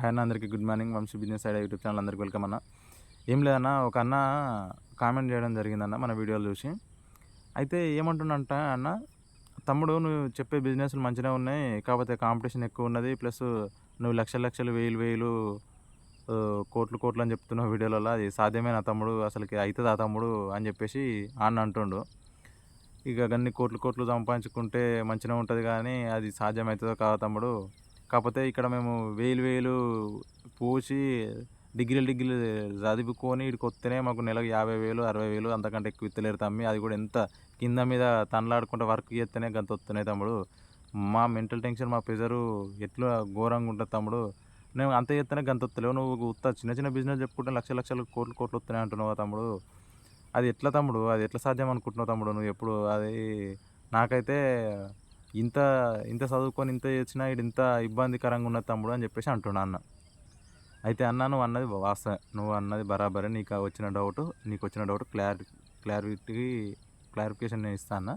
Hi అన్న, అందరికీ good morning. Vamshi business idea YouTube channel అందరికీ వెల్కమ్ అన్న. ఏం లేదన్న, ఒక అన్న కామెంట్ చేయడం జరిగిందన్న మన వీడియోలు చూసి. అయితే ఏమంటున్నంట అన్న, తమ్ముడు నువ్వు చెప్పే బిజినెస్లు మంచిగా ఉన్నాయి, కాకపోతే కాంపిటీషన్ ఎక్కువ ఉన్నది. ప్లస్ నువ్వు లక్షలు లక్షలు వేలు వేలు కోట్లు కోట్లు అని చెప్తున్నావు వీడియోలలో. అది సాధ్యమేనా తమ్ముడు? అసలుకి అవుతుందా తమ్ముడు అని చెప్పేసి అన్న అంటుండు. ఇక అన్ని కోట్లు కోట్లు సంపాదించుకుంటే మంచిగా ఉంటుంది, కానీ అది సాధ్యమవుతుందో కాదో తమ్ముడు. కాకపోతే ఇక్కడ మేము వేలు వేలు పోసి డిగ్రీలు డిగ్రీలు చదువుకొని ఇక్కడికి వస్తేనే మాకు నెలకు 50,000 60,000 అంతకంటే ఎక్కువ ఇస్తలేరు తమ్మి. అది కూడా ఎంత కింద మీద తనలాడుకుంటే వర్క్ చేస్తేనే గంత వస్తున్నాయి తమ్ముడు. మా మెంటల్ టెన్షన్, మా ప్రెజరు ఎట్లా ఘోరంగా ఉంటుంది తమ్ముడు. నేను అంత చేస్తేనే గంత వస్తలేవు, నువ్వు చిన్న చిన్న బిజినెస్ చెప్పుకుంటే లక్షల లక్షలు కోట్లు కోట్లు వస్తున్నాయి అంటున్నావు తమ్ముడు. అది ఎట్లా తమ్ముడు? అది ఎట్లా సాధ్యం అనుకుంటున్నావు తమ్ముడు నువ్వు? ఎప్పుడు అది నాకైతే ఇంత ఇంత చదువుకొని ఇంత చేసినా ఇది ఇంత ఇబ్బందికరంగా ఉన్నది తమ్ముడు అని చెప్పేసి అంటున్నా అన్న. అయితే అన్న, నువ్వు అన్నది వాస్తవం, నువ్వు అన్నది బరాబరే. నీకు వచ్చిన డౌట్ క్లారిఫికేషన్ నేను ఇస్తా అన్న.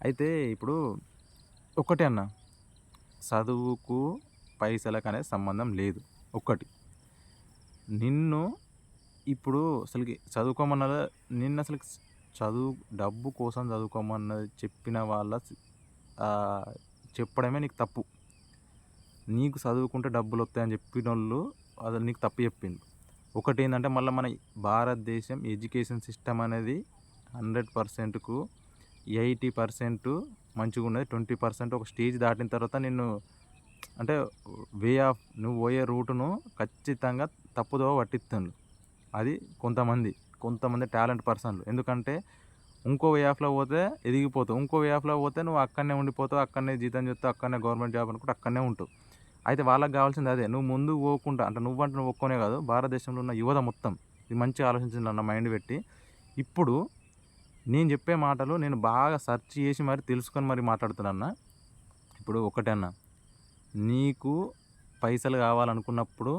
అయితే ఇప్పుడు ఒక్కటే అన్న, చదువుకు పైసలకు అనేది సంబంధం లేదు. ఒక్కటి, నిన్ను ఇప్పుడు అసలుకి చదువుకోమన్నది, నిన్ను అసలు చదువు డబ్బు కోసం చదువుకోమన్నది చెప్పిన వాళ్ళ చెప్పడమే నీకు తప్పు. నీకు చదువుకుంటే డబ్బులు వస్తాయని చెప్పినోళ్ళు అది నీకు తప్పు చెప్పిండు. ఒకటి ఏంటంటే, మళ్ళీ మన భారతదేశం ఎడ్యుకేషన్ సిస్టమ్ అనేది 100%కు 80% మంచిగా ఉన్నది. 20% ఒక స్టేజ్ దాటిన తర్వాత నిన్ను అంటే నువ్వు పోయే రూటును ఖచ్చితంగా తప్పుదోవ పట్టిస్తుంది. అది కొంతమంది టాలెంట్ పర్సన్లు. ఎందుకంటే ఇంకో వే ఆఫ్లో పోతే ఎదిగిపోతావు, ఇంకో వే ఆఫ్లో పోతే నువ్వు అక్కడనే ఉండిపోతావు, అక్కడనే జీతం చేస్తావు, అక్కడనే గవర్నమెంట్ జాబ్ అనుకుంటే అక్కడనే ఉంటావు. అయితే వాళ్ళకి కావాల్సింది అదే, నువ్వు ముందుకు పోకుండా, అంటే నువ్వు ఒక్కనే కాదు, భారతదేశంలో ఉన్న యువత మొత్తం ఇది మంచిగా ఆలోచించింది అన్న మైండ్ పెట్టి. ఇప్పుడు నేను చెప్పే మాటలు నేను బాగా సెర్చ్ చేసి మరి తెలుసుకొని మరి మాట్లాడుతున్నా. ఇప్పుడు ఒకటే అన్న, నీకు పైసలు కావాలనుకున్నప్పుడు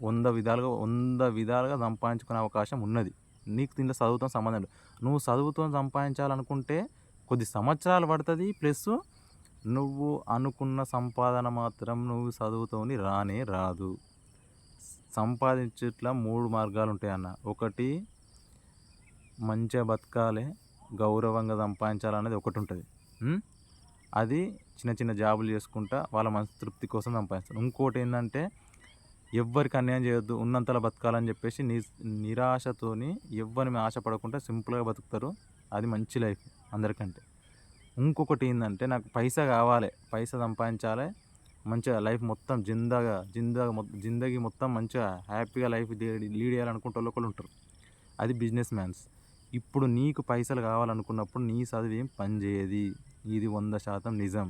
100 విధాలుగా సంపాదించుకునే అవకాశం ఉన్నది. నీకు దీంట్లో చదువుతో సంబంధం లేదు. నువ్వు చదువుతో సంపాదించాలనుకుంటే కొద్ది సంవత్సరాలు పడుతుంది. ప్లస్ నువ్వు అనుకున్న సంపాదన మాత్రం నువ్వు చదువుతోని రానే రాదు. సంపాదించేట్లా 3 మార్గాలు ఉంటాయన్న. ఒకటి, మంచిగా బతకాలి, గౌరవంగా సంపాదించాలనేది ఒకటి ఉంటుంది. అది చిన్న చిన్న జాబులు చేసుకుంటా వాళ్ళ మనసు తృప్తి కోసం సంపాదిస్తారు. ఇంకోటి ఏంటంటే, ఎవ్వరికి అన్యాయం చేయొద్దు, ఉన్నంతలో బతకాలని చెప్పేసి నిరాశతోని ఎవ్వరిని ఆశపడకుండా సింపుల్గా బతుకుతారు. అది మంచి లైఫ్ అందరికంటే. ఇంకొకటి ఏంటంటే, నాకు పైసా కావాలి, పైసా సంపాదించాలి, మంచిగా లైఫ్ మొత్తం జిందగీ మొత్తం మంచిగా హ్యాపీగా లైఫ్ లీడ్ చేయాలనుకుంటే ఒకళ్ళు ఉంటారు. అది బిజినెస్ మ్యాన్స్. ఇప్పుడు నీకు పైసలు కావాలనుకున్నప్పుడు నీ చదువు ఏం పని చేయది. ఇది 100% నిజం.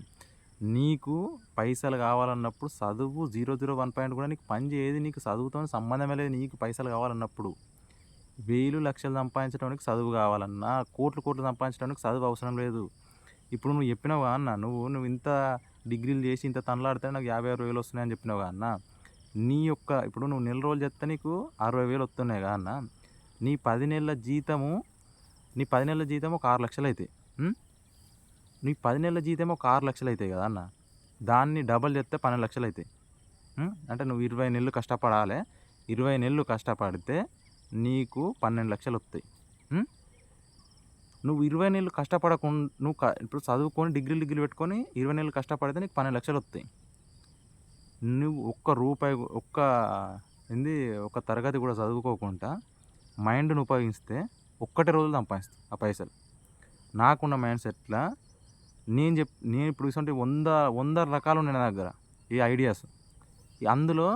నీకు పైసలు కావాలన్నప్పుడు చదువు 001 పాయింట్ కూడా నీకు పని చేయదు. నీకు చదువుతో సంబంధమే లేదు. నీకు పైసలు కావాలన్నప్పుడు వేలు లక్షలు సంపాదించడానికి చదువు కావాలన్నా, కోట్లు కోట్లు సంపాదించడానికి చదువు అవసరం లేదు. ఇప్పుడు నువ్వు చెప్పినావు అన్న, నువ్వు ఇంత డిగ్రీలు చేసి ఇంత తనలాడితే నాకు 50,000 వస్తున్నాయని చెప్పినావు అన్న. ఇప్పుడు నువ్వు నెల రోజులు చేస్తే నీకు 60,000 వస్తున్నాయి కదా అన్న. నీ 10 నెలల జీతము ఒక 6 లక్షలు అవుతాయి. నీ 10 నెలల జీతం ఒక 6 లక్షలు అవుతాయి కదా అన్న. దాన్ని డబల్ చేస్తే 12 లక్షలు అవుతాయి. అంటే నువ్వు 20 నెలలు కష్టపడాలి. 20 నెలలు కష్టపడితే నీకు 12 లక్షలు వస్తాయి. నువ్వు 20 నెలలు కష్టపడకుండా ఇప్పుడు చదువుకొని డిగ్రీలు పెట్టుకొని 20 నెలలు కష్టపడితే నీకు 12 లక్షలు వస్తాయి. నువ్వు ఒక్క తరగతి కూడా చదువుకోకుండా మైండ్ను ఉపయోగిస్తే ఒక్కటే రోజులు సంపాదిస్తావు ఆ పైసలు. నాకున్న మైండ్ సెట్లా నేను ఇప్పుడు ఇటువంటి 100 రకాలు ఉన్నాయి నా దగ్గర ఈ ఐడియాస్. అందులో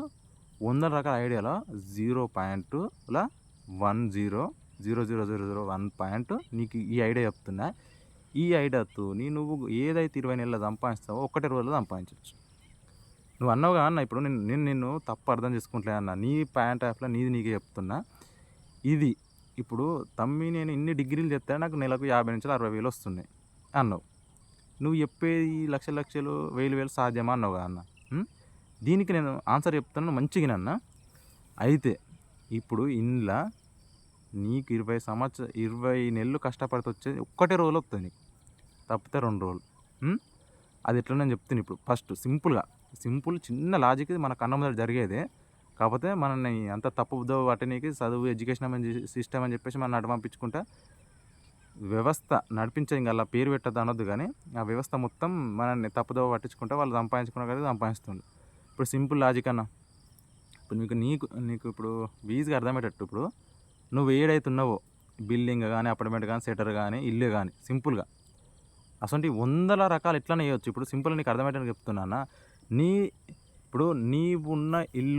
100 రకాల ఐడియాలో 0.10000001 పాయింట్ నీకు ఈ ఐడియా చెప్తున్నా. ఈ ఐడియాతో నువ్వు ఏదైతే 20 నెలలు సంపాదిస్తావో ఒక్కటే రోజులో సంపాదించవచ్చు. నువ్వు అన్నావుగా అన్న, ఇప్పుడు నిన్ను తప్పు అర్థం చేసుకుంటలే అన్న. నీ పాయింట్ ఆఫ్లో నీకే చెప్తున్నా. ఇది ఇప్పుడు తమ్మి నేను ఇన్ని డిగ్రీలు చెప్తే నాకు నెలకు 50,000 నుంచి 60,000 వస్తున్నాయి అన్నావు. నువ్వు చెప్పేది లక్షలు లక్షలు వేలు సాధ్యమా అన్నావు కదా అన్న. దీనికి నేను ఆన్సర్ చెప్తాను మంచిగా అన్న. అయితే ఇప్పుడు ఇంట్లో నీకు 20 నెలలు కష్టపడితే వచ్చేది ఒక్కటే రోజులు వస్తుంది నీకు, తప్పితే 2 రోజులు. అది ఎట్లా నేను చెప్తాను ఇప్పుడు. ఫస్ట్ సింపుల్ చిన్న లాజిక్, మన కన్న ముందర జరిగేదే. కాకపోతే మనల్ని అంత తప్పుదో పట్టనీకి చదువు ఎడ్యుకేషన్ సిస్టమ్ అని చెప్పేసి మనం అటు పంపించుకుంటా వ్యవస్థ నడిపించే ఇంక అలా పేరు పెట్టద్దు అనొద్దు కానీ ఆ వ్యవస్థ మొత్తం మనల్ని తప్పుదోవ పట్టించుకుంటా వాళ్ళు సంపాదించుకున్న కదా సంపాదిస్తుంది. ఇప్పుడు సింపుల్ లాజిక్ అన్న, ఇప్పుడు నీకు ఇప్పుడు ఈజీగా అర్థమయ్యేటట్టు, ఇప్పుడు నువ్వు ఏడైతున్నావో బిల్డింగ్ కానీ అపార్ట్మెంట్ కానీ సెటర్ కానీ ఇల్లు కానీ సింపుల్గా అసలు వందల రకాలు ఎట్లా వేయవచ్చు. ఇప్పుడు సింపుల్ నీకు అర్థమయ్యేటట్టు చెప్తున్నా అన్న. నీ ఇప్పుడు నీవున్న ఇల్లు